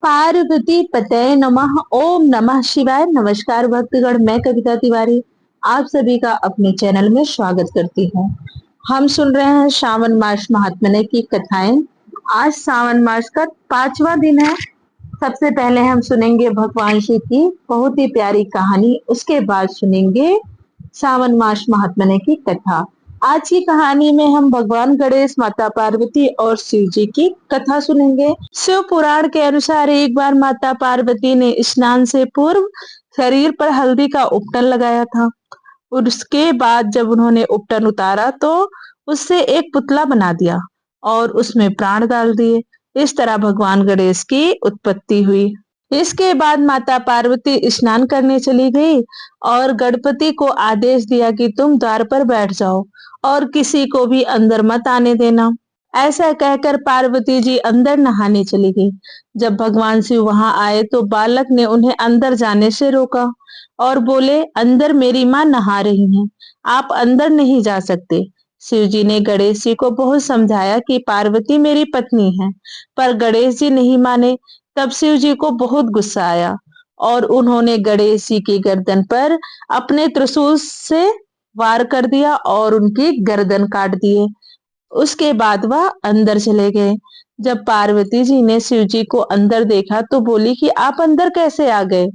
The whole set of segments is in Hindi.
पार्वती पते नमः। ओम नमः शिवाय। नमस्कार भक्तगण, मैं कविता तिवारी आप सभी का अपने चैनल में स्वागत करती हूँ। हम सुन रहे हैं श्रावण मास महात्म्य की कथाएं। आज श्रावण मास का 5वां दिन है। सबसे पहले हम सुनेंगे भगवान शिव की बहुत ही प्यारी कहानी, उसके बाद सुनेंगे श्रावण मास महात्म्य की कथा। आज की कहानी में हम भगवान गणेश, माता पार्वती और शिव जी की कथा सुनेंगे। शिव पुराण के अनुसार एक बार माता पार्वती ने स्नान से पूर्व शरीर पर हल्दी का उपटन लगाया था। उसके बाद जब उन्होंने उपटन उतारा तो उससे एक पुतला बना दिया और उसमें प्राण डाल दिए। इस तरह भगवान गणेश की उत्पत्ति हुई। इसके बाद माता पार्वती स्नान करने चली गई और गणपति को आदेश दिया कि तुम द्वार पर बैठ जाओ और किसी को भी अंदर मत आने देना। ऐसा कहकर पार्वती जी अंदर नहाने चली गई। जब भगवान शिव वहां आए तो बालक ने उन्हें अंदर जाने से रोका और बोले, अंदर मेरी माँ नहा रही हैं, आप अंदर नहीं जा सकते। शिव जी ने गणेश जी को बहुत समझाया कि पार्वती मेरी पत्नी है, पर गणेश जी नहीं माने। तब शिव जी को बहुत गुस्सा आया और उन्होंने गणेश जी की गर्दन पर अपने त्रिशूल से वार कर दिया और उनकी गर्दन काट दिए। उसके बाद वह अंदर चले गए। जब पार्वती जी ने शिव जी को अंदर देखा तो बोली कि आप अंदर कैसे आ गए?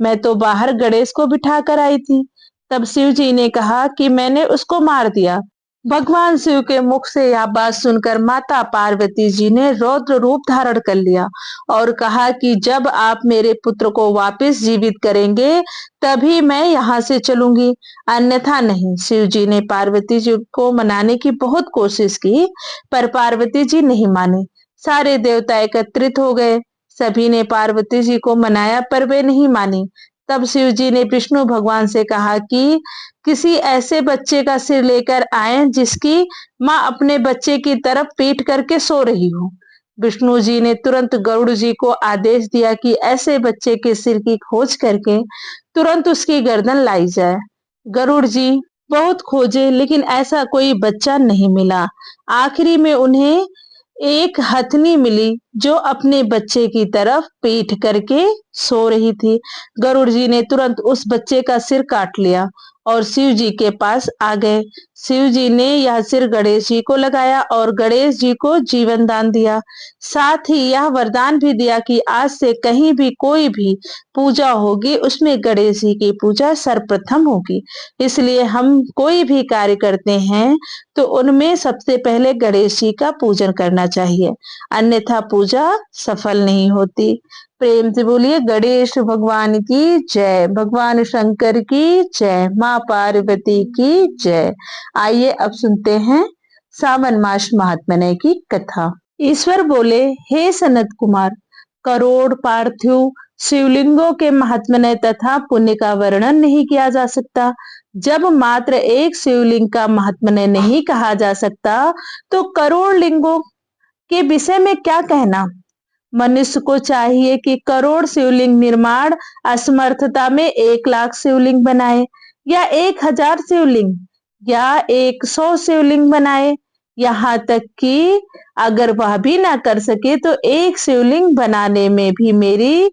मैं तो बाहर गणेश को बिठा कर आई थी। तब शिव जी ने कहा कि मैंने उसको मार दिया। भगवान शिव के मुख से यह बात सुनकर माता पार्वती जी ने रौद्र रूप धारण कर लिया और कहा कि जब आप मेरे पुत्र को वापस जीवित करेंगे तभी मैं यहाँ से चलूंगी, अन्यथा नहीं। शिव जी ने पार्वती जी को मनाने की बहुत कोशिश की, पर पार्वती जी नहीं माने। सारे देवता एकत्रित हो गए। सभी ने पार्वती जी को मनाया पर वे नहीं मानी। तब शिव जी ने विष्णु भगवान से कहा कि किसी ऐसे बच्चे का सिर लेकर आए जिसकी माँ अपने बच्चे की तरफ पीट करके सो रही हो। विष्णु जी ने तुरंत गरुड़ जी को आदेश दिया कि ऐसे बच्चे के सिर की खोज करके तुरंत उसकी गर्दन लाई जाए। गरुड़ जी बहुत खोजे लेकिन ऐसा कोई बच्चा नहीं मिला। आखिरी में उन्हें एक हथनी मिली जो अपने बच्चे की तरफ पीठ करके सो रही थी। गरुड़ जी ने तुरंत उस बच्चे का सिर काट लिया और शिव जी के पास आ गए। शिव जी ने यह सिर गणेश जी को लगाया और गणेश जी को जीवन दान दिया। साथ ही यह वरदान भी दिया कि आज से कहीं भी कोई भी पूजा होगी उसमें गणेश जी की पूजा सर्वप्रथम होगी। इसलिए हम कोई भी कार्य करते हैं तो उनमें सबसे पहले गणेश जी का पूजन करना चाहिए, अन्यथा पूजा सफल नहीं होती। प्रेम से बोलिए गणेश भगवान की जय, भगवान शंकर की जय, माँ पार्वती की जय। आइए अब सुनते हैं श्रावण मास महात्म्य की कथा। ईश्वर बोले, हे सनत कुमार, करोड़ पार्थिव शिवलिंगों के महात्म्य तथा पुण्य का वर्णन नहीं किया जा सकता। जब मात्र एक शिवलिंग का महात्म्य नहीं कहा जा सकता तो करोड़ लिंगों के विषय में क्या कहना। मनुष्य को चाहिए कि करोड़ शिवलिंग निर्माण असमर्थता में 1 लाख शिवलिंग बनाए या 1000 शिवलिंग या 100 शिवलिंग बनाए। यहाँ तक कि अगर वह भी ना कर सके तो एक शिवलिंग बनाने में भी मेरी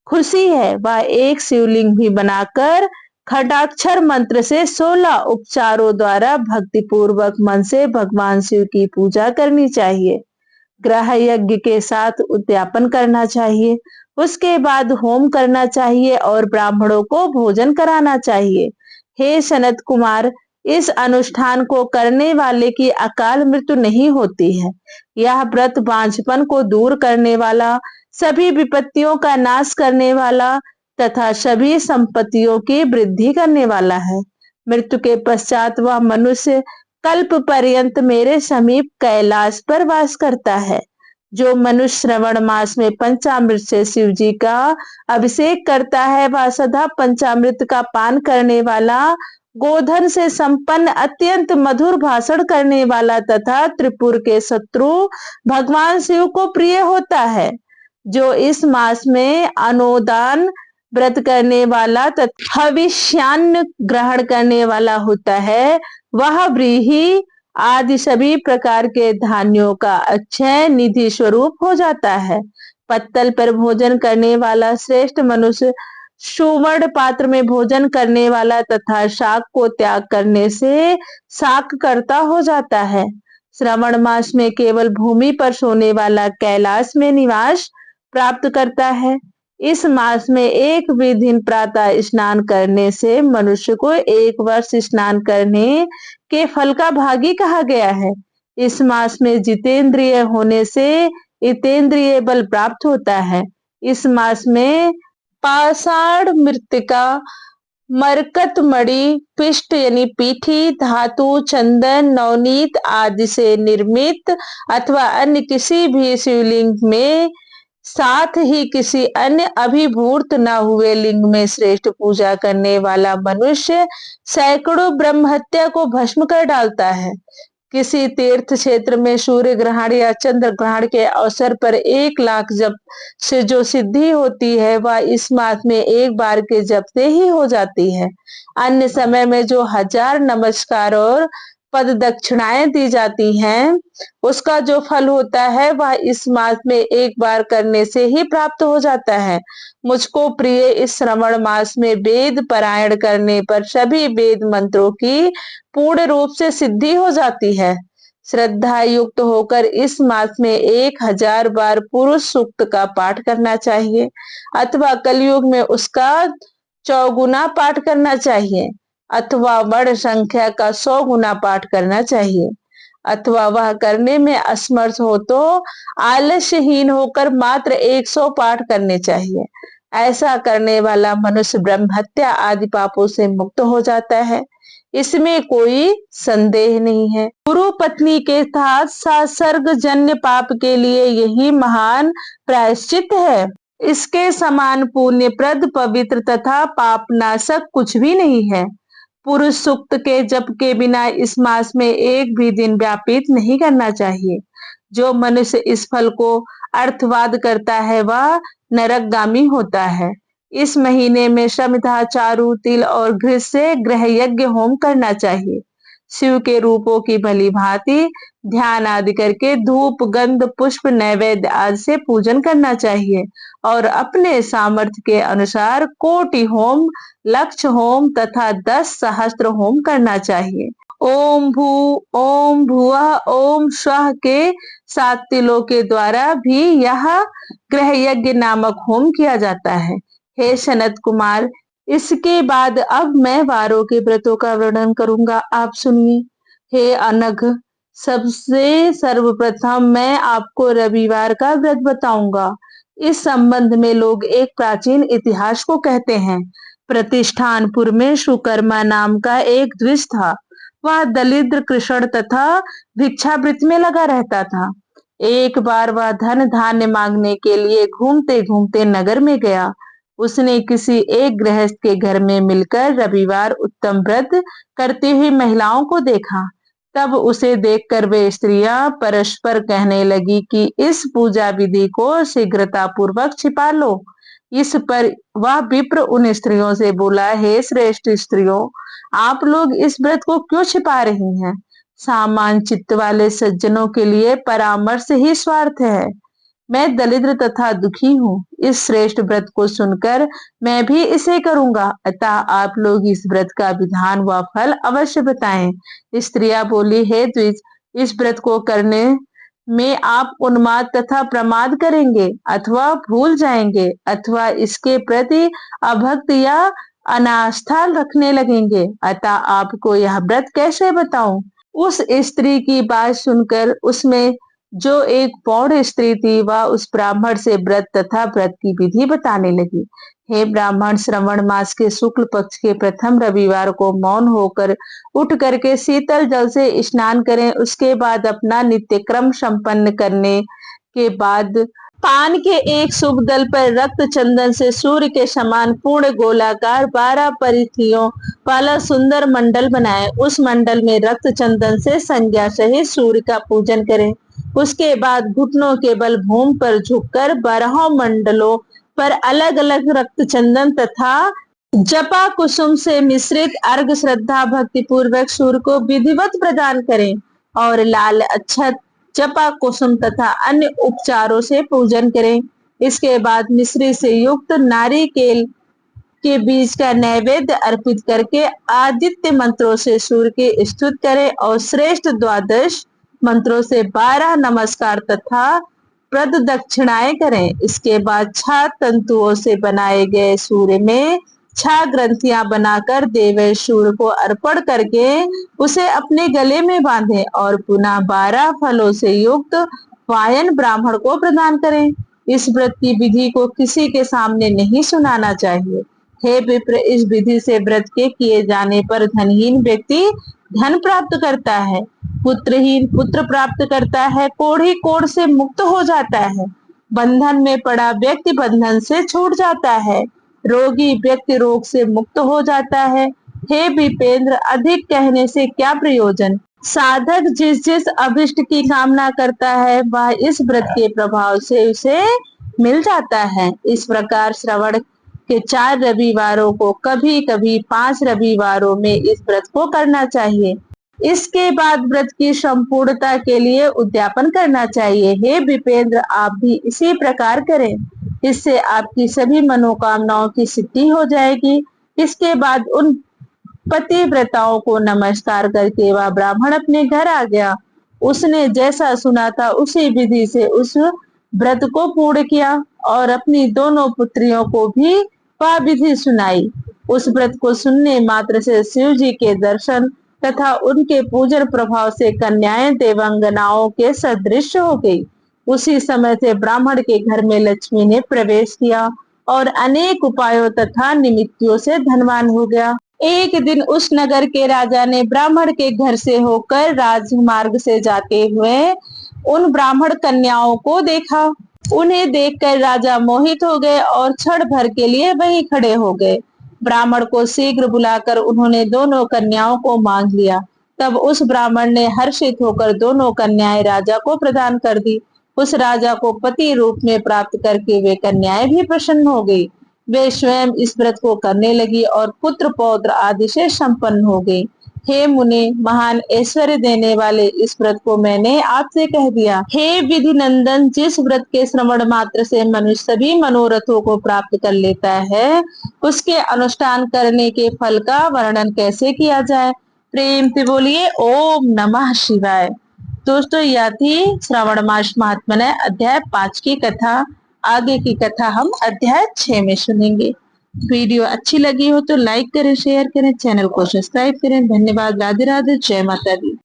खुशी है। वह एक शिवलिंग भी बनाकर खडाक्षर मंत्र से 16 उपचारों द्वारा भक्ति पूर्वक मन से भगवान शिव की पूजा करनी चाहिए। ग्रह यज्ञ के साथ उद्यापन करना चाहिए। उसके बाद होम करना चाहिए और ब्राह्मणों को भोजन कराना चाहिए। हे सनत कुमार, इस अनुष्ठान को करने वाले की अकाल मृत्यु नहीं होती है। यह व्रत बांझपन को दूर करने वाला, सभी विपत्तियों का नाश करने वाला तथा सभी संपत्तियों की वृद्धि करने वाला है। मृत्यु के पश्चात वह मनुष्य कल्प पर्यंत मेरे समीप कैलाश पर वास करता है। जो मनुष्य श्रवण मास में पंचामृत से शिव जी का अभिषेक करता है वह सदा पंचामृत का पान करने वाला, गोधन से संपन्न, अत्यंत मधुर भाषण करने वाला तथा त्रिपुर के शत्रु भगवान शिव को प्रिय होता है। जो इस मास में अनुदान व्रत करने वाला तथा हविष्यान्न ग्रहण करने वाला होता है वह व्रीहि आदि सभी प्रकार के धान्यों का अक्षय निधि स्वरूप हो जाता है। पत्तल पर भोजन करने वाला श्रेष्ठ मनुष्य सुवर्ण पात्र में भोजन करने वाला तथा शाक को त्याग करने से शाक कर्ता हो जाता है। श्रावण मास में केवल भूमि पर सोने वाला कैलाश में निवास प्राप्त करता है। इस मास में एक भी दिन प्रातः स्नान करने से मनुष्य को 1 वर्ष स्नान करने के फल का भागी कहा गया है। इस मास में जितेंद्रिय होने से इतेंद्रिय बल प्राप्त होता है। इस मास में पाषाण मृत्तिका, मरकत मणि, पिष्ट यानी पीठी धातु, चंदन, नवनीत आदि से निर्मित अथवा अन्य किसी भी शिवलिंग में, साथ ही किसी अन्य अभिभूत न हुए लिंग में श्रेष्ठ पूजा करने वाला मनुष्य सैकड़ों ब्रह्महत्या को भस्म कर डालता है। किसी तीर्थ क्षेत्र में सूर्य ग्रहण या चंद्र ग्रहण के अवसर पर 1 लाख जप से जो सिद्धि होती है वह इस मास में एक बार के जप से ही हो जाती है। अन्य समय में जो 1000 नमस्कार और पद दक्षिणाएं दी जाती हैं उसका जो फल होता है वह इस मास में एक बार करने से ही प्राप्त हो जाता है। मुझको प्रिय इस श्रावण मास में वेद पारायण करने पर सभी वेद मंत्रों की पूर्ण रूप से सिद्धि हो जाती है। श्रद्धा युक्त होकर इस मास में 1000 बार पुरुष सूक्त का पाठ करना चाहिए अथवा कलयुग में उसका 4 गुना पाठ करना चाहिए अथवा वर्ण संख्या का 100 गुना पाठ करना चाहिए अथवा वह करने में असमर्थ हो तो आलस्यहीन होकर मात्र 100 पाठ करने चाहिए। ऐसा करने वाला मनुष्य ब्रह्महत्या आदि पापों से मुक्त हो जाता है, इसमें कोई संदेह नहीं है। गुरु पत्नी के साथ संसर्ग जन्य पाप के लिए यही महान प्रायश्चित है। इसके समान पुण्यप्रद, पवित्र तथा पापनाशक कुछ भी नहीं है। पुरुष सूक्त के जप के बिना इस मास में एक भी दिन व्यापित नहीं करना चाहिए। जो मनुष्य इस फल को अर्थवाद करता है वह नरकगामी होता है। इस महीने में श्रमिधा, चारु, तिल और घृत से ग्रह यज्ञ होम करना चाहिए। शिव के रूपों की भली भांति ध्यान आदि करके धूप, गंध, पुष्प, नैवेद्य आदि से पूजन करना चाहिए और अपने सामर्थ्य के अनुसार कोटि होम, लक्ष होम तथा 10 सहस्त्र होम करना चाहिए। ओम भू, ओम भुवः, ओम स्वः के 7 तिलों के द्वारा भी यह ग्रह यज्ञ नामक होम किया जाता है। हे सनत कुमार, इसके बाद अब मैं वारों के व्रतों का वर्णन करूंगा, आप सुनिए। हे अनघ, सबसे सर्वप्रथम मैं आपको रविवार का व्रत बताऊंगा। इस संबंध में लोग एक प्राचीन इतिहास को कहते हैं। प्रतिष्ठानपुर में सुकर्मा नाम का एक द्विज था। वह दरिद्र, कृषण तथा भिक्षावृत्ति में लगा रहता था। एक बार वह धन धान्य मांगने के लिए घूमते घूमते नगर में गया। उसने किसी एक गृहस्थ के घर में मिलकर रविवार उत्तम व्रत करती हुई महिलाओं को देखा। तब उसे देखकर वे स्त्रियां परस्पर कहने लगी कि इस पूजा विधि को शीघ्रता पूर्वक छिपा लो। इस पर वह विप्र उन स्त्रियों से बोला, हे श्रेष्ठ स्त्रियों, आप लोग इस व्रत को क्यों छिपा रही हैं? सामान्य चित्त वाले सज्जनों के लिए परामर्श ही स्वार्थ है। मैं दरिद्र तथा दुखी हूँ। इस श्रेष्ठ व्रत को सुनकर मैं भी इसे करूंगा, अतः आप लोग इस व्रत का विधान व फल अवश्य बताएं। स्त्रियां बोली, हे द्विज, इस व्रत को करने में आप उन्माद तथा प्रमाद करेंगे अथवा भूल जाएंगे अथवा इसके प्रति अभक्त या अनास्था रखने लगेंगे, अतः आपको यह व्रत कैसे बताऊं? उस स्त्री की बात सुनकर उसमें जो एक पौढ़ स्त्री थी वह उस ब्राह्मण से व्रत तथा व्रत की विधि बताने लगी। हे ब्राह्मण, श्रावण मास के शुक्ल पक्ष के प्रथम रविवार को मौन होकर उठ करके शीतल जल से स्नान करें। उसके बाद अपना नित्य क्रम संपन्न करने के बाद पान के एक शुभ दल पर रक्त चंदन से सूर्य के समान पूर्ण गोलाकार 12 परिधियों वाला सुंदर मंडल बनाए। उस मंडल में रक्त चंदन से संज्ञा सहित सूर्य का पूजन करें। उसके बाद घुटनों के बल भूमि पर झुककर 12 मंडलों पर अलग अलग रक्त चंदन तथा जपा कुसुम से मिश्रित अर्घ श्रद्धा भक्ति पूर्वक सूर्य को विधिवत प्रदान करें और लाल अक्षत, जपा कुसुम तथा अन्य उपचारों से पूजन करें। इसके बाद मिश्री से युक्त नारिकेल के बीज का नैवेद्य अर्पित करके आदित्य मंत्रों से सूर्य की स्तुति करें और श्रेष्ठ द्वादश मंत्रों से 12 नमस्कार तथा प्रदक्षिणाएं करें। इसके बाद छह तंतुओं से बनाए गए सूर्य में छह ग्रंथियां बनाकर देव सूर्य को अर्पण करके उसे अपने गले में बांधें और पुनः 12 फलों से युक्त वायन ब्राह्मण को प्रदान करें। इस व्रत की विधि को किसी के सामने नहीं सुनाना चाहिए। हे विप्र, इस विधि से व्रत के किए जाने पर धनहीन व्यक्ति धन प्राप्त करता है, पुत्रहीन पुत्र प्राप्त करता है, कोढ़ी कोढ़ से मुक्त हो जाता है, बंधन में पड़ा व्यक्ति बंधन से छूट जाता है, रोगी व्यक्ति रोग से मुक्त हो जाता है। हे विपेंद्र, अधिक कहने से क्या प्रयोजन। साधक जिस जिस अभिष्ट की कामना करता है वह इस व्रत के प्रभाव से उसे मिल जाता है। इस प्रकार श्रवण के 4 रविवारों को कभी कभी 5 रविवारों में इस व्रत को करना चाहिए। इसके बाद व्रत की संपूर्णता के लिए उद्यापन करना चाहिए। हे विपेंद्र, आप भी इसी प्रकार करें, इससे आपकी सभी मनोकामनाओं की सिद्धि हो जाएगी। इसके बाद उन पतिव्रताओं को नमस्कार करके वह ब्राह्मण अपने घर आ गया। उसने जैसा सुना था उसी विधि से उस व्रत को पूर्ण किया और अपनी दोनों पुत्रियों को भी वह विधि सुनाई। उस व्रत को सुनने मात्र से शिव जी के दर्शन तथा उनके पूजन प्रभाव से कन्याएं देवांगनाओं के सदृश हो गई। उसी समय से ब्राह्मण के घर में लक्ष्मी ने प्रवेश किया और अनेक उपायों तथा निमित्तों से धनवान हो गया। एक दिन उस नगर के राजा ने ब्राह्मण के घर से होकर राजमार्ग से जाते हुए उन ब्राह्मण कन्याओं को देखा। उन्हें देखकर राजा मोहित हो गए और क्षण भर के लिए वहीं खड़े हो गए। ब्राह्मण को शीघ्र बुलाकर उन्होंने दोनों कन्याओं को मांग लिया। तब उस ब्राह्मण ने हर्षित होकर दोनों कन्याएं राजा को प्रदान कर दी। उस राजा को पति रूप में प्राप्त करके वे कन्याएं भी प्रसन्न हो गई। वे स्वयं इस व्रत को करने लगी और पुत्र पौत्र आदि से संपन्न हो गई। हे मुने, महान ऐश्वर्य देने वाले इस व्रत को मैंने आपसे कह दिया। हे विधि नंदन, जिस व्रत के श्रवण मात्र से मनुष्य सभी मनोरथों को प्राप्त कर लेता है, उसके अनुष्ठान करने के फल का वर्णन कैसे किया जाए। प्रेम से बोलिए ओम नमः शिवाय। दोस्तों, यह थी श्रावण मास महात्म्य अध्याय 5 की कथा। आगे की कथा हम अध्याय 6 में सुनेंगे। वीडियो अच्छी लगी हो तो लाइक करें, शेयर करें, चैनल को सब्सक्राइब करें। धन्यवाद। राधे राधे। जय माता दी।